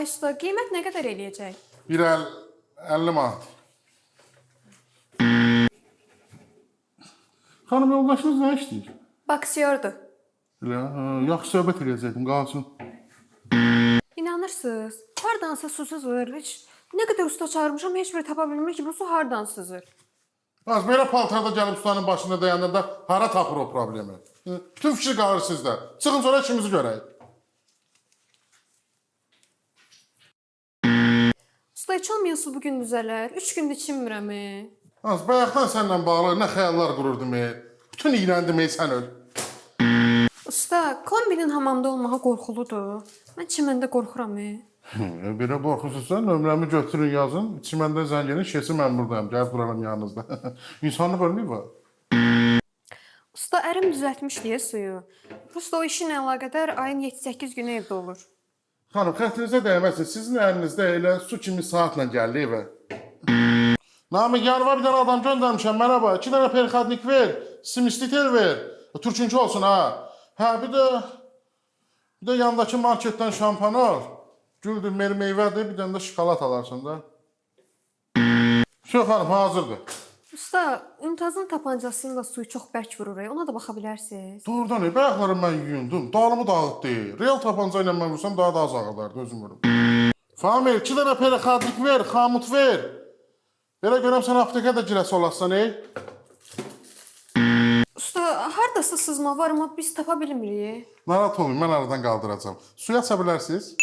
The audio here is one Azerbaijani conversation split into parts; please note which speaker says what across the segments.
Speaker 1: Ay usta, qiymət nə qədər eləyəcək?
Speaker 2: Bir 50 manat. Xanım, yoldaşınız nə işləyir?
Speaker 1: Baksiyordur.
Speaker 2: Elə, yaxşı söhbət eləyəcəkdim, qalsın.
Speaker 1: İnanırsınız? Hardansa su sızır. Heç nə qədər usta çağırmışam, heç biri tapa bilmir ki, bu su hardan sızır.
Speaker 2: Az belə paltarda gəlib ustanın başında dayananda hara tapır o problemi? Bütün fikir qalır sizdə. Çıxın sonra işimizi görək.
Speaker 1: Usta, heç olmayan su bugün düzələr. 3 gündür içinmirəm.
Speaker 2: Az, bayaqdan səndən bağlı nə xəyallar qururdum. Bütün iyrəndim, sən öl.
Speaker 1: Usta, kombinin hamamda olmağa qorxuludur. Mən çiməndə qorxuram.
Speaker 2: Belə qorxursunuzsa, nömrəmi götürün, yazın. İçiməndə zəng edin, şesi mən buradayım. Gəlib duraram yanınızda. İnsanlıq ölməyib var.
Speaker 1: Usta, ərim düzəltmiş deyə suyu. Prosta o işinlə əlaqədar ayın 7-8 günü evdə olur.
Speaker 2: Xanım, xətrinizə dəyməsin. Sizin əlinizdə elə su kimi saatla gəldi evə. Namı, yarıva bir dənə adam göndərmişəm. Merhaba, 2 dənə perxadnik ver. Simistitel ver. Türküncü olsun, ha. Hə, bir də yandakı marketdən şampan al. Güldür, meyvədir, bir dənə də şokolad alarsan da. Şu xanım, hazırdır.
Speaker 1: Usta, Ümtazın tapancasının da suyu çox bərk vurur. Ona da baxa bilərsiniz.
Speaker 2: Doğrudan, bayaqları mən yuyundum. Dağılımı dağıtdı. Real tapanca ilə mən vursam daha da az ağırlardı, özüm vurum. Famil, 2 dənə perxadnik ver, xamut ver. Belə görəm sən aptekə də girəsi olassan,
Speaker 1: Usta, hardasa sızma var, amma biz tapa bilmirik.
Speaker 2: Narahat olmayın, mən aradan qaldıracağım. Suya aça bilərsiniz.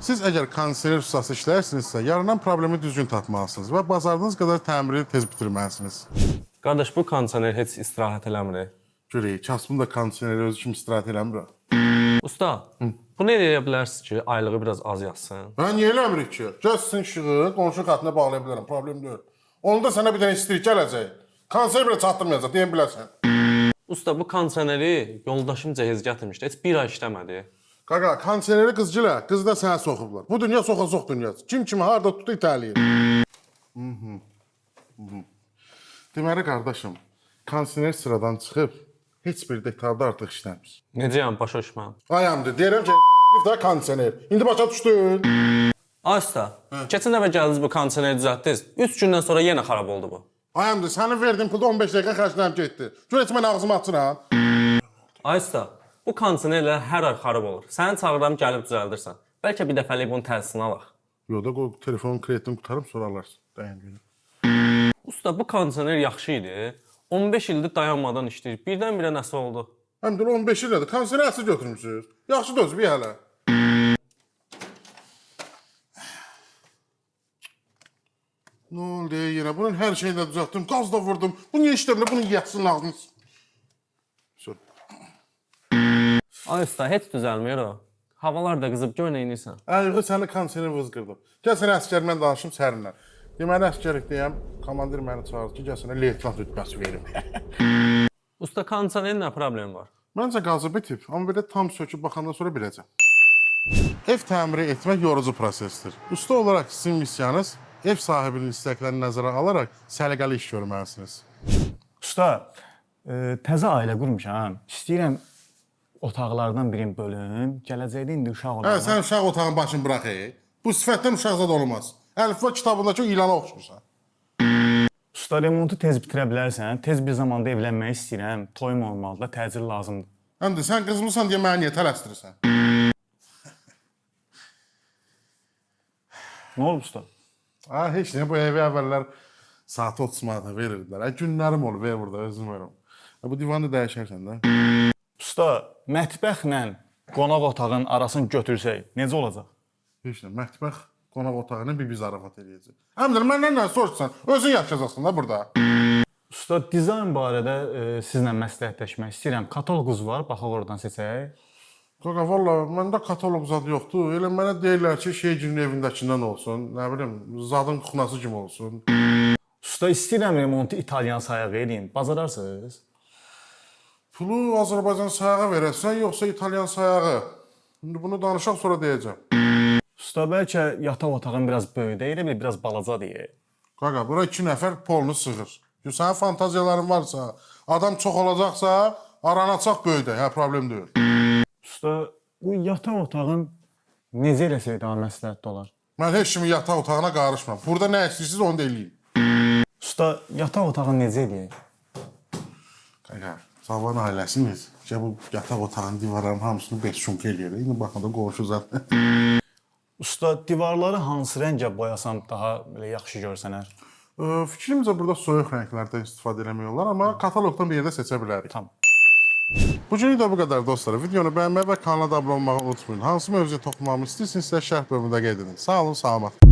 Speaker 2: Siz əgər kondisioner ustası işləyirsinizsə, yaranan problemi düzgün tapmalısınız və bacardığınız qədər təmiri tez bitirməlisiniz.
Speaker 3: Qardaş, bu kondisioner heç istirahət eləmir.
Speaker 2: Görək, kasbın da kondisioneri özü kimi istirahət eləmir.
Speaker 3: Usta, bunu eləyə bilərsiniz ki, aylığı biraz az yazsın.
Speaker 2: Mən niyə eləmirik ki? Gəlsin işığı, qonşu xəttinə bağlaya bilərəm, problem deyil. Onu da sənə bir dənə istirik gələcək. Kondisioner belə çatdırmayacaq, deyən bilərsən.
Speaker 3: Usta, bu kondisioneri yoldaşım cəhiz gətirmişdi, heç bir ay işləmədi.
Speaker 2: Qaqa, kondisioneri qızcıla, qızı da sənə soxublar. Bu dünya soxa-sox dünyası. Kim kimi harada tutdu itəliyir. Deməli, qardaşım, kondisioner sıradan çıxıb, heç bir detalda artıq işləmir.
Speaker 3: Necəyəm, başa düşməm.
Speaker 2: Ayamdır, deyirəm ki, da kondisioner. İndi başa düşdün.
Speaker 3: Ay usta, keçən dəfə gəldiniz bu kondisioneri düzəltdiniz, 3 gündən sonra yenə xarab oldu bu.
Speaker 2: Ayamdır, sənin verdiyin pulda 15 dəqiqə xərclənib getdi. Gör heç mən ağzımı açıram.
Speaker 3: Ay usta, bu kondisionerlər hər ay xarab olur. Səni çağıram, gəlib düzəldirsən. Bəlkə bir dəfəlik bunun təsirini alaq.
Speaker 2: Yox da qoy telefonun kreditini qutarım, sonra alarsın. Dayan görüm.
Speaker 3: Usta, bu kondisioner yaxşı idi. 15 ildir dayanmadan işləyir. Birdən-birə nəsə oldu?
Speaker 2: Həm də 15 ildir. Kondisioner əsl götürmüsünüz. Yaxşı da özü bir hələ. Nə oldu yenə? Bunun hər şeyini də düzəltdim. Qaz da vurdum. Bu niyə işləmir? Bunu yəxsin lazım. Sonra.
Speaker 3: Ay usta, heç düzəlmir o. Havalar da qızıb, gör nə edirsən.
Speaker 2: Ayığı səni kondisioner vızqırdım. Gəl sənə əsgər mən danışım sərinlə. Deməli əsgərlik deyəm, komandir məni çağırdı ki, gəl sənə leytenant rütbəsi verim.
Speaker 3: Usta, kondisionerin nə problemi var?
Speaker 2: Məncə qazı bitib, amma belə tam söküb baxandan sonra biləcəm. Ev təmiri etmək yorucu prosesdir. Usta olaraq sizin missiyanız ev sahibinin istəklərini nəzərə alaraq səliqəli iş görməlisiniz.
Speaker 4: Usta, təzə ailə qurmuşam. İstəyirəm otaqlardan birini bölüm. Gələcəkdə indi uşaq
Speaker 2: Hə,
Speaker 4: olaraq.
Speaker 2: sən uşaq otağın başını burax. Bu sifətdən uşaqzad olmaz. Əlifba kitabındakı ilana oxşursan.
Speaker 4: Usta, remontu tez bitirə bilərsən. Tez bir zamanda evlənmək istəyirəm. Toyum olmalıdır, təcil lazımdır.
Speaker 2: Həm də sən qızmısan deyə məni niyə tələsdirirsən?
Speaker 4: Nə olub usta?
Speaker 2: Ha, heç nə, bu evi əvvəllər saat 30 manata verirdilər. Günlərim olub burada, özüm verim. Bu divanı dəyişərsən də.
Speaker 4: Usta, mətbəxlə qonaq otağın arasını götürsək, necə olacaq?
Speaker 2: Heç nə, mətbəx qonaq otağını bir zarafat eləyəcək. Həm də məndən nə soruşsan, özün yaşayacaqsan da burada.
Speaker 4: Usta, dizayn barədə sizlə məsləhətləşmək istəyirəm. Kataloqunuz var, baxaq oradan seçək.
Speaker 2: Qaqa, valla, məndə kataloq zad yoxdur. Elə mənə deyirlər ki, şeycinin evindəkindən olsun, nə bilim, zadın xunası kimi olsun.
Speaker 4: Usta, istəyirəm remontu İtalyan sayağı edeyim. Bacararsınız?
Speaker 2: Pulu Azərbaycan sayağı verəsən, yoxsa İtalyan sayağı? İndi bunu danışaq sonra deyəcəm.
Speaker 4: Usta, bəlkə yataq otağın biraz böyükdə, elə biraz balaca deyə.
Speaker 2: Qaqa, bura 2 nəfər polunu sığır. Sənin fantaziyaların varsa, adam çox olacaqsa, aranacaq böyükdə, hə, problem deyil.
Speaker 4: Usta, bu yataq otağın Necə eləsək daha məsləhətli olar?
Speaker 2: Mən heç kimin yataq otağına qarışmam. Burada nə istəyirsiniz onu da eləyin.
Speaker 4: Usta, yataq otağını necə eləyək?
Speaker 2: Qaqa, Zavan ailəsiniz. Bu yataq otağının divarlarının hamısını 5 çunk eləyir. İndi baxanda qonşu zət.
Speaker 4: Usta, divarları hansı rəngə boyasam daha belə yaxşı görsənər?
Speaker 2: Fikrimcə burada soyuq rənglərdən istifadə etmək olar, amma kataloqdan bir yerdə seçə bilərik.
Speaker 4: Tamam.
Speaker 2: Bu günlük də bu qədər dostlar. Videonu bəyənməyi və kanala da abunə olmağı unutmayın. Hansı mövzuya toxunmamı istəyirsinizsə şərh bölümündə qeyd edin. Sağ olun, salamat.